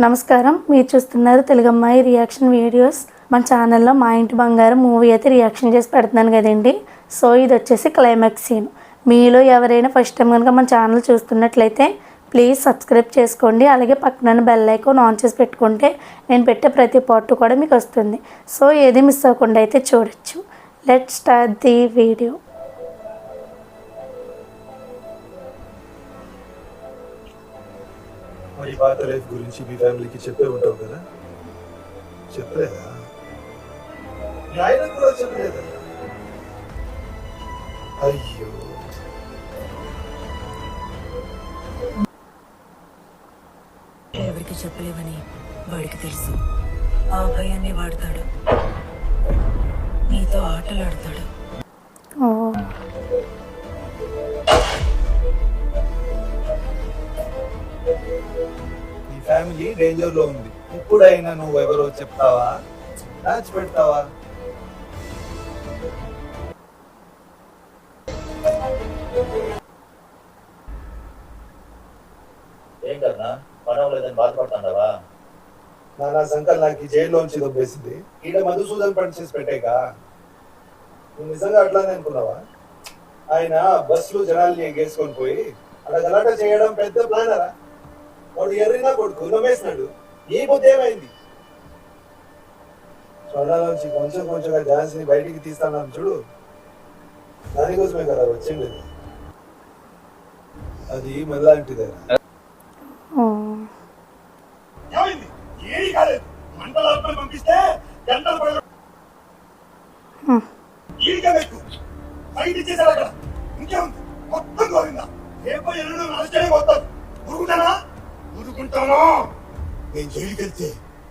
నమస్కారం, మీరు చూస్తున్నారు తెలుగమ్మాయి రియాక్షన్ వీడియోస్. మన ఛానల్లో మా ఇంటి బంగారం మూవీ అయితే రియాక్షన్ చేసి పెడుతున్నాను కదండి. సో ఇది వచ్చేసి క్లైమాక్స్ సీన్. మీలో ఎవరైనా ఫస్ట్ టైం కనుక మన ఛానల్ చూస్తున్నట్లయితే ప్లీజ్ సబ్స్క్రైబ్ చేసుకోండి. అలాగే పక్కన బెల్ ఐకాన్ ఆన్ చేసి పెట్టుకుంటే నేను పెట్టే ప్రతి పార్ట్ కూడా మీకు వస్తుంది. సో ఏది మిస్ అవ్వకుండా అయితే చూడొచ్చు. Let's start the video. మరి పాత లైఫ్ గురించి మీ ఫ్యామిలీకి చెప్పే ఉంటావు కదా? చెప్పలేదా? ఆయన కూడా చెప్పలేదా? అయ్యో, ఎవరికి చెప్పలేవని వాడికి తెలుసు. ఆ భయాన్ని వాడతాడు, నీతో ఆటలాడతాడు. నీ ఫ్యామిలీ డేంజర్ లో ఉంది. ఇప్పుడైనా నువ్వెవరో చెప్తావా? దాచి పెడతావా? ఏం కన్నా పనం లేదని బాధపడుతున్నావా? నానా సంకల్ నాకు జైల్లోంచి దొబ్బేసింది. ఈడ మధుసూదన్ పని చేసి పెట్టాక నువ్వు నిజంగా అట్లానే అనుకున్నావా? ఆయన బస్సులు జనాల్ని ఎగేసుకొని పోయి అలా గలాట చేయడం పెద్ద ప్లానరా? వాడు ఎర్రినా కొడుకు నమ్మేసినాడు. ఈ బుద్ధి ఏమైంది? స్వర్ణలోంచి కొంచెం కొంచెంగా ఝాన్సీని బయటికి తీస్తాను చూడు, దానికోసమే కదా వచ్చింది. అది మళ్ళాంటిదే. పంపిస్తే మొత్తం గోవిందా నేను జైలుకి వెళ్తే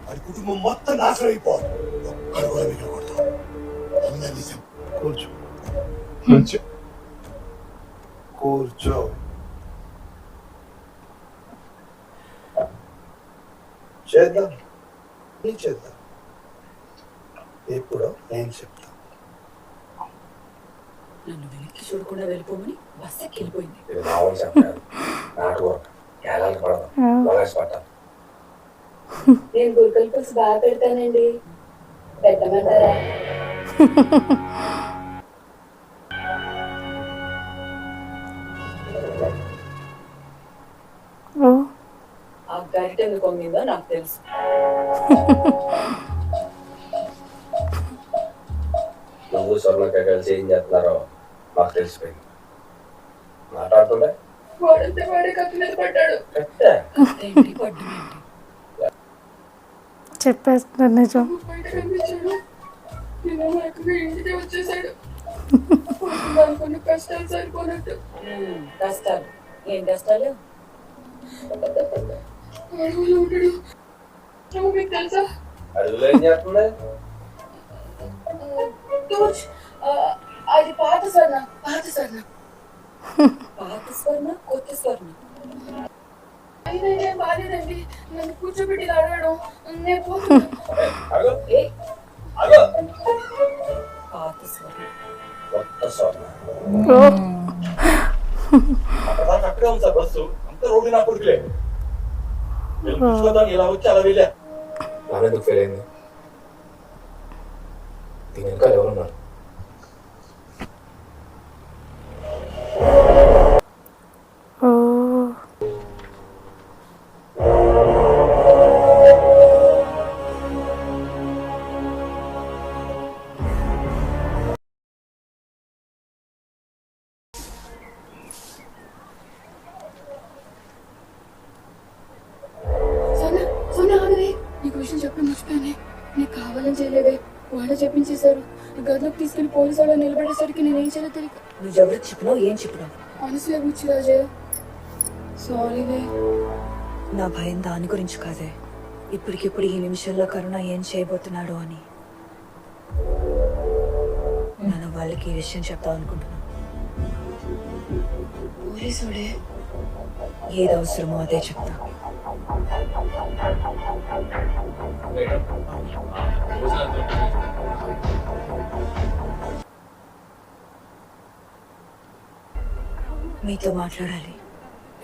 వాడి కుటుంబం మొత్తం నాశనం అయిపోవాలి. ఒక్కడు కూడా మిగలకూడదు. నిజం. కూర్చో కూర్చో కూర్చో. చేద్దాం, నేను చేద్దాం. ఎప్పుడో నేను చెప్తా. నన్ను వెనక్కి చూడకుండా వెళ్ళిపోమని బస్ ఎక్కి వెళ్ళిపోయింది. నేను గురికల పులుసు బాగా పెడతానండి, పెట్టమంటారా? ఆ గరిట ఎందుకు కొంగిందో నాకు తెలుసు. నువ్వు స్వర్ణక్క కలిసి ఏం చేస్తున్నారో మాకు తెలిసిపోయింది. మాట్లాడుతుండే వాడంతే వాడే కత్తి మీద పడ్డాడు. చెప్పేస్తున్నారు నిజం. ఇంటికి వచ్చేసాడు. కష్టాలు సరిపోనట్టు. కష్టాలు ఏం కష్టాలు? అడవులో ఉంటాడు. మీకు తెలుసా? అడుగులో ఏం చేస్తుంది? అది పాత స్వర్ణ, పాత స్వర్ణ, పాత స్వర్ణ, కొత్త స్వర్ణ. అయినా బాలేదండి, నన్ను కూర్చోబెట్టి అడగడం. నేను పోతున్నా. పాత స్వర్ణ, కొత్త స్వర్ణ. అక్కడే ఉంది సార్ బస్సు. అంత రోడ్డు నా కొడుకులే. ఇలా వచ్చి అలా వెళ్ళా. నాన్నెందుకు ఫెయిల్ అయింది? దీని వెనకాల ఎవరున్నారు? నీకు విషయం చెప్పడం మర్చిపోయానే. నీకు కావాలని చేయలేదే, వాళ్ళే చెప్పించేశారు. గదిలోకి తీసుకెళ్లి పోలీసు వాళ్ళు నిలబడేసరికి నేనేం చేయాలో తెలియక. నువ్వు ఎవరికి చెప్పినావు? ఏం చెప్పినావు? మనసులో కూర్చోరాజే. సారీవే. నా భయం దాని గురించి కాదే, ఇప్పటికిప్పుడు ఈ నిమిషంలో కరుణ ఏం చేయబోతున్నాడు అని. నేను వాళ్ళకి ఈ విషయం చెప్తాం అనుకుంటున్నాను. పోలీసుడే ఏది అవసరమో అదే చెప్తా. మీతో మాట్లాడాలి.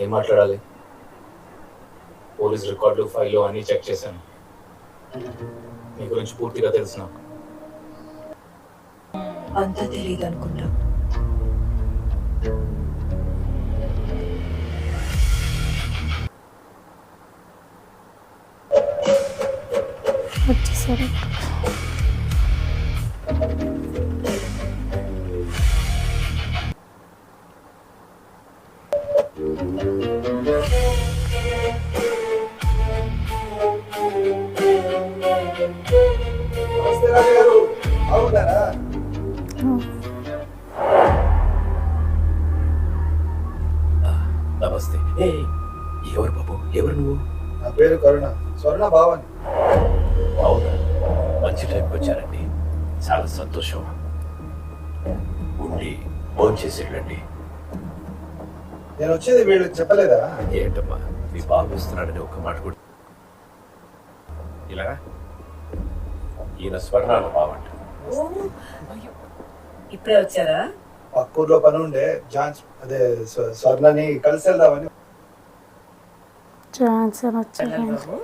ఏం మాట్లాడాలి? పోలీస్ రికార్డు ఫైలు అన్నీ చెక్ చేశాను. మీ గురించి పూర్తిగా తెలుసు నాకు. అంత తెలియదు అనుకుంటా. వచ్చేసరి నమస్తే రాజు గారు, బాగున్నారా? నమస్తే. ఎవరు బాబు, ఎవరు నువ్వు? నా పేరు కరుణ, స్వర్ణ భావన్. అవునా, మంచి టైంకి వచ్చారండి. చాలా సంతోషం. ఉండి ఫోన్ చేసి వెళ్ళండి. నేను వచ్చేది వీళ్ళకి చెప్పలేదా? ఏంటమ్మా, మీ బాబు వస్తున్నాడని ఒక్క మాట కూడా ఇలా. ఈయన స్వర్ణాల బావంట. ఇప్పుడే వచ్చారా? పక్కూర్లో పని ఉండే అదే స్వర్ణని కలిసి వెళ్దామని. జాన్సన్ వచ్చారు. బాబు,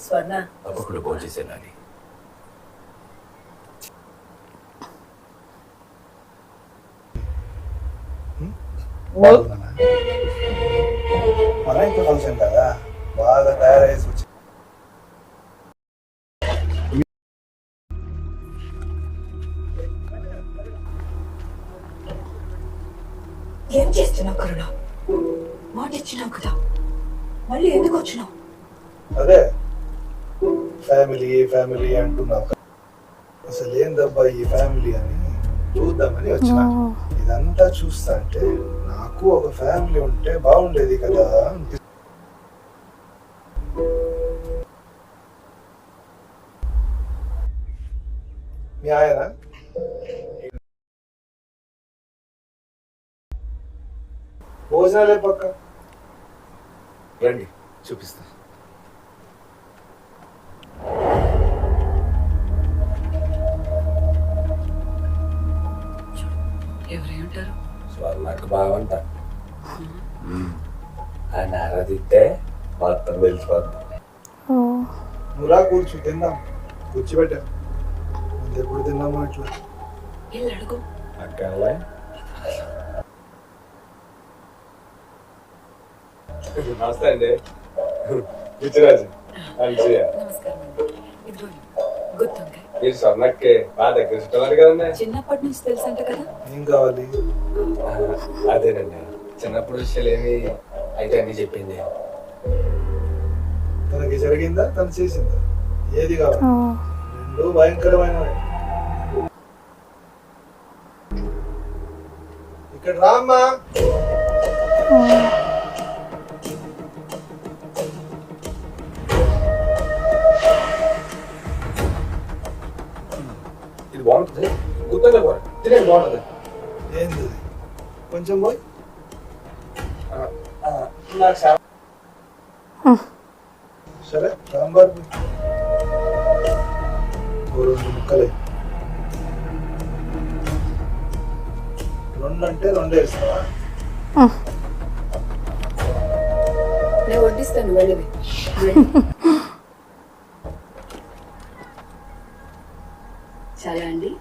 స్వర్ణ తప్పకుండా ఫోన్ చేసి వెళ్ళాలి. బాగున్నానా? మన ఇంట్లో ఫంక్షన్ కదా, బాగా తయారయ్యేసి వచ్చి. ఏం చేస్తున్నావు కరుణ? మాట ఇచ్చినావు కదా, మళ్ళీ ఎందుకు వచ్చినావు? అదే ఫ్యామిలీ ఫ్యామిలీ అంటున్నావు, అసలు ఏందబ్బా ఈ ఫ్యామిలీ అని చూద్దామని వచ్చిన. ఇదంతా చూస్తా అంటే నాకు ఒక ఫ్యామిలీ ఉంటే బాగుండేది కదా అనిపిస్తుంది. మీ ఆయన భోజనాలే పక్క రండి, చూపిస్తా. ఎవరై ఉంటారు? స్వర్ణకు బావంట. ఆయన ఆరాధిస్తే మొత్తం వెళ్ళిపోద్ది. నువ్వురా కూర్చు, తిందాం. కూర్చోబెట్టా, ముందు ఎప్పుడు తిన్నామో ఇట్లా. ఇల్లు అడుగు. అక్కలే నమస్తే అండి, పిచ్చిరాజు. నమస్కారం అండి. ఇదిగో గుత్తొంకాయ. మీరు స్వర్ణక్కి బాగా దగ్గర ఇష్టం కదండి. చిన్నప్పటి నుంచి తెలుసంట కదా. ఏం కావాలి? అదేనండి, చిన్నప్పుడు విషయాలు ఏమి అయితే అన్ని చెప్పింది. తనకి జరిగిందా, తను చేసిందా? ఏది కావాలి? రెండు భయంకరమైనవి. ఇక్కడ రామ్మా. ఇది బాగుంటుంది, గుర్తుండే కూడా తినేది బాగుంటుంది. ఏంది కొంచెం పోయి. నాకు సరే సాంబార్ పోయి. ఓ రెండు ముక్కలే, రెండు అంటే రెండు వేస్తావా? నేను వడ్డిస్తాను, వెళ్ళవి. చాలా అండి.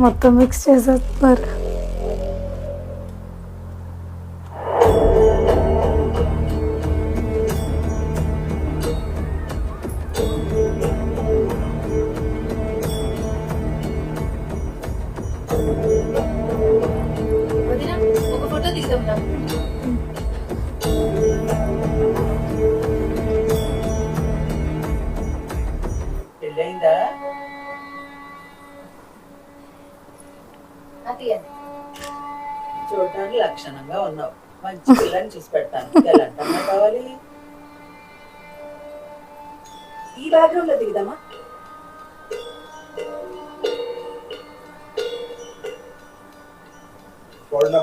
మొత్తం మిక్స్ చేసేస్తున్నారు. వదినా, ఒక ఫోటో తీద్దాం. పెళ్ళయిందా? చూడటానికి లక్షణంగా ఉన్నావు. మంచి పిల్లని చూసి పెడతాను. ఎలాంటి అమ్మాయి కావాలి? ఈ బ్యాక్గ్రౌండ్ లో దిగుదామా? చూడనా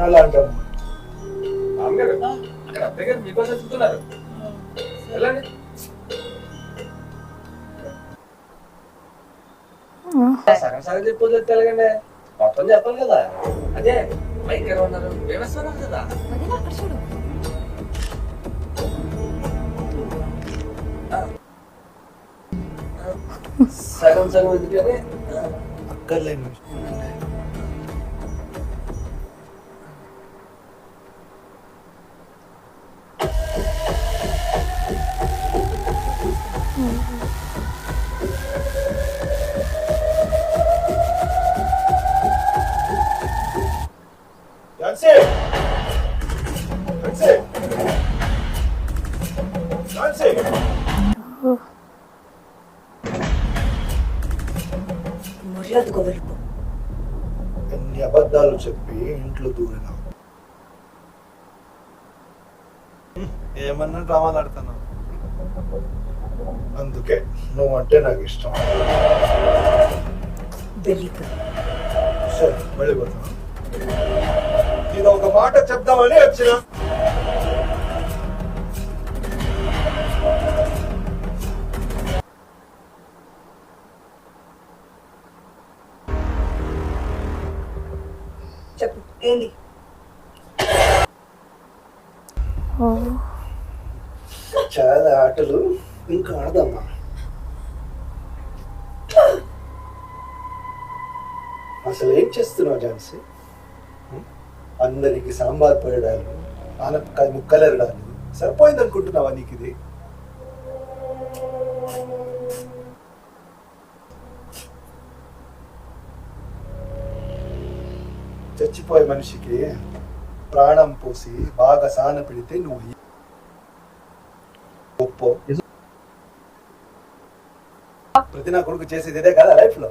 అన్నలా అంటాము. మామగారు అక్కడ అత్తయ్య గారు మీకోసం చెప్తున్నారు. వెళ్ళండి. సగం సగం చెప్పొద్దు తెలగండి, మొత్తం చెప్పాలి కదా. అదే మైక్ ఎలా ఉన్నారు వ్యవస్థ కదా. వదినా అక్కడ చూడు. సగం సగం ఎందుకని అక్కర్లేని ఝాన్సీ! ఝాన్సీ! ఝాన్సీ! మర్యాదగా వెళ్ళిపో. ఎన్ని అబద్ధాలు చెప్పి ఇంట్లో దూరినావు. ఏమన్నా డ్రామాలు ఆడుతున్నావు. అందుకే నువ్వు అంటే నాకు ఇష్టం. వెళ్ళిపో. సరే వెళ్ళిపోతాను. నేను ఒక మాట చెప్దామని వచ్చిన. చెప్పు ఏంది? చాలా ఆటలు ఇంకా ఆడదామా? అసలు ఏం చేస్తున్నావు ఝాన్సీ? అందరికి సాంబార్ పోయడాలు, ఆనపకాయ ముక్కలు ఎరడాలు సరిపోయింది అనుకుంటున్నావా నీకు ఇది? చచ్చిపోయే మనిషికి ప్రాణం పోసి బాగా సాన పెడితే నువ్వు గొప్ప. ప్రతి నా కొడుకు చేసేది ఇదే కదా లైఫ్ లో.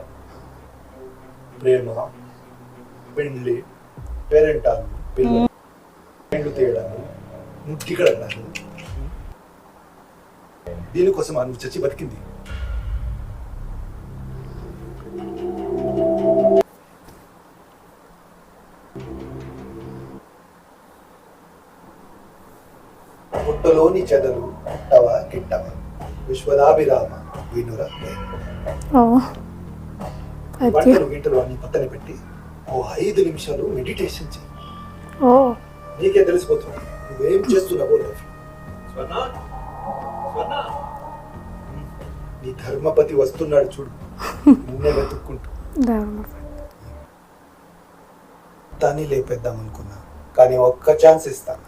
ప్రేమ, పెండ్లి, పేరెంటాలు, పిల్లలు, పెండ్లు తీయడాలు, ముట్టి కడగడాలు. దీనికోసం నువ్వు చచ్చి బతికింది. పుట్టలోని చెదలు పుట్టవా గిట్టవా విశ్వదాభిరామ వినుర గంటలు గంటలు అన్ని పక్కన పెట్టి ఓ 5 నిమిషాలు మెడిటేషన్ చేయి. నీకే తెలిసిపోతుంది నువ్వేం చేస్తున్నావో లైఫ్. నీ ధర్మపతి వస్తున్నాడు చూడు, నిన్నే వెతుక్కుంటూ. దాన్ని లేపేద్దాం అనుకున్నా, కానీ ఒక్క ఛాన్స్ ఇస్తాను.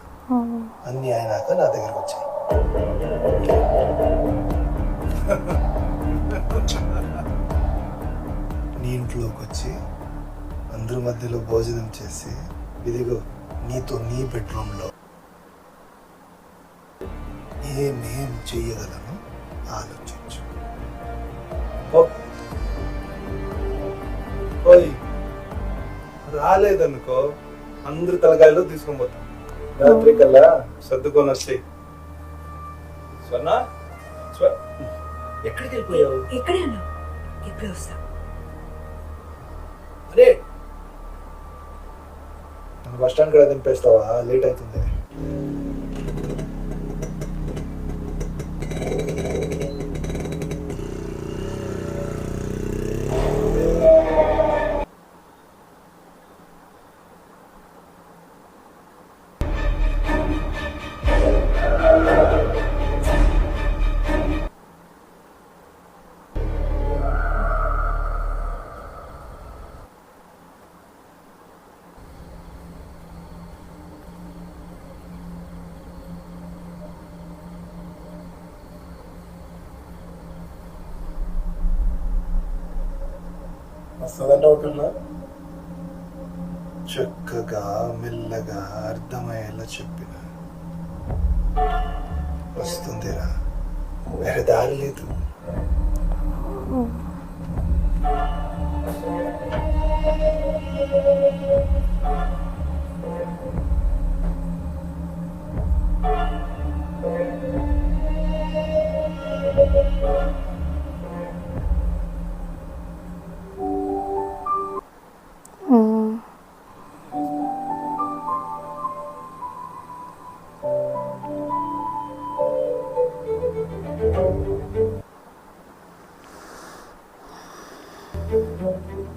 అన్ని అయినాక నా దగ్గరకు వచ్చాయి. నీ ఇంట్లోకి వచ్చి అందరి మధ్యలో భోజనం చేసి ఇదిగో నీతో నీ బెడ్రూమ్లో ఏమేం చెయ్యగలను ఆలోచించు. రాలేదనుకో అందరు తలగాయలో తీసుకొని పోతాం. రాత్రి కల్లా సర్దుకొని వస్తాయి. స్వర్ణ, ఎక్కడికి వెళ్ళిపోయావు? ఎక్కడే ఉన్నావు? ఎప్పుడే వస్తా? అరే నన్ను బస్ స్టాండ్ కూడా దింపేస్తావా? లేట్ అవుతుంది. వస్తుందంటే ఒకన్నా చక్కగా మెల్లగా అర్థమయ్యేలా చెప్పిన వస్తుందిరా, వేరే దారి లేదు.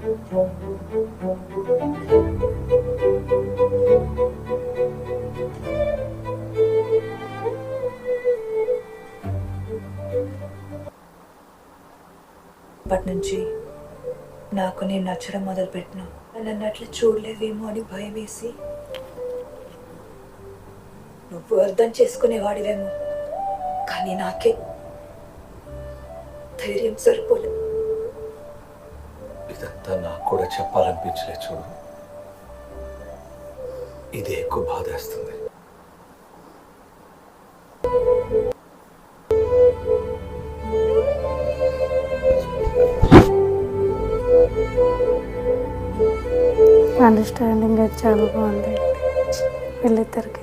అప్పటి నుంచి నాకు నేను నచ్చడం మొదలుపెట్టిన నన్ను అట్లా చూడలేవేమో అని భయం వేసి నువ్వు అర్థం చేసుకునేవాడివేమో కానీ నాకే ధైర్యం సరిపోలేదు. ఇదంతా నాకు కూడా చెప్పాలనిపించలే చూడు. ఇది ఎక్కువ బాధేస్తుంది. అండర్స్టాండింగ్ అది చాలా బాగుంది వీళ్ళిద్దరికి.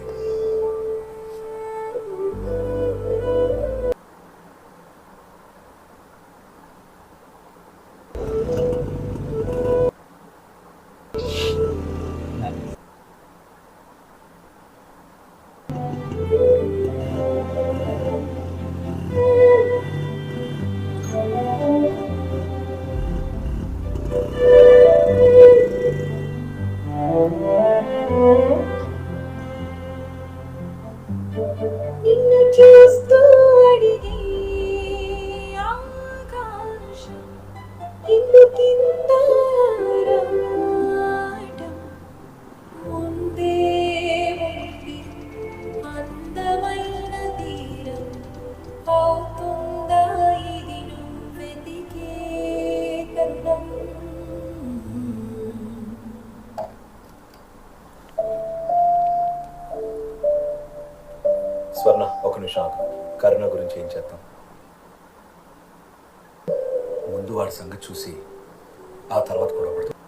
స్వర్ణ, ఒక నిమిషం ఆగు. కరుణ గురించి ఏం చేద్దాం? ముందు వాడి సంగతి చూసి ఆ తర్వాత కూడా పడుతుంది.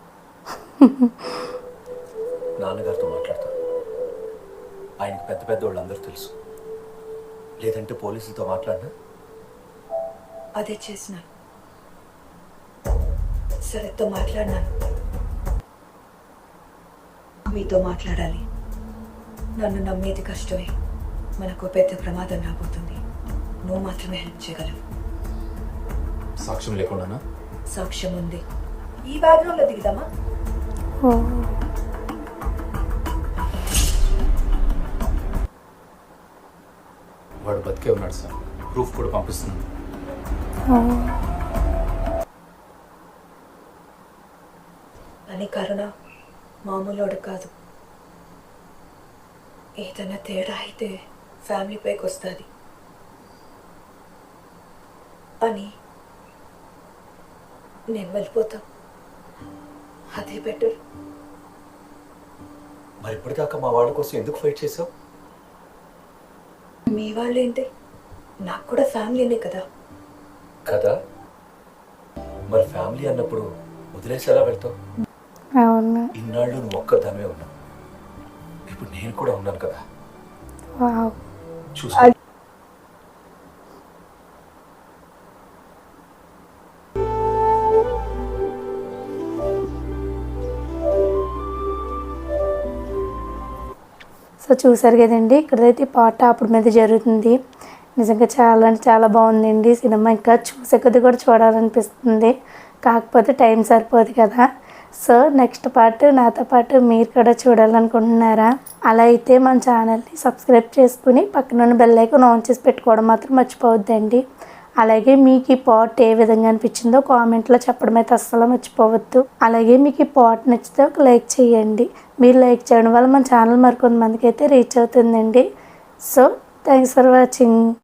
నాన్నగారితో మాట్లాడతాను. ఆయనకి పెద్ద పెద్ద వాళ్ళందరూ తెలుసు. లేదంటే పోలీసులతో మాట్లాడినా? అదే చేసినాను. సరేతో మాట్లాడినాను. మీతో మాట్లాడాలి. నన్ను నమ్మేది కష్టమే. మనకు పెద్ద ప్రమాదం రాబోతుంది. నువ్వు మాత్రమే హెల్ప్ చేయగలవు. సాక్ష్యం లేకుండానా? సాక్ష్యం ఉంది. ఈ బ్యాక్గ్రౌండ్లో దిగుదామా? ఓ, వాడు బతికే ఉన్నాడు సార్. ప్రూఫ్ కూడా పంపిస్తున్నాను. ఓ. అని కరుణ మామూలుడు కాదు. ఏదైనా తేడా అయితే ఫ్యామిలీ పైకి వస్తుంది అని నేను వెళ్ళిపోతా. అదే బెటర్. మరి ఇప్పటిదాకా మా వాళ్ళ కోసం ఎందుకు ఫైట్ చేసావు? మీ వాళ్ళేంటి? నాకు కూడా ఫ్యామిలీనే కదా. కదా, మరి ఫ్యామిలీ అన్నప్పుడు వదిలేసి ఎలా వెళ్తావు? అవును. ఇన్నాళ్ళు నువ్వు ఒక్కదానివే ఉన్నావు. ఇప్పుడు నేను కూడా ఉన్నాను కదా. వావ్. చూసి సో చూసారు కదండి, ఇక్కడైతే పాట అప్పుడు మీద జరుగుతుంది. నిజంగా చాలా అంటే చాలా బాగుందండి సినిమా. ఇంకా చూసే కొద్ది కూడా చూడాలనిపిస్తుంది. కాకపోతే టైం సరిపోదు కదా. సో నెక్స్ట్ పార్ట్ నాతో పాటు మీరు కూడా చూడాలనుకుంటున్నారా? అలా అయితే మన ఛానల్ని సబ్స్క్రైబ్ చేసుకుని పక్కన ఉన్న బెల్ ఐకాన్ ఆన్ చేసి పెట్టుకోవడం మాత్రం మర్చిపోవద్దండి. అలాగే మీకు ఈ పార్ట్ ఏ విధంగా అనిపించిందో కామెంట్లో చెప్పడం అయితే అస్సలు మర్చిపోవద్దు. అలాగే మీకు ఈ పార్ట్ నచ్చితే ఒక లైక్ చేయండి. మీరు లైక్ చేయడం వల్ల మన ఛానల్ మరికొంతమందికి అయితే రీచ్ అవుతుందండి. So thanks for watching.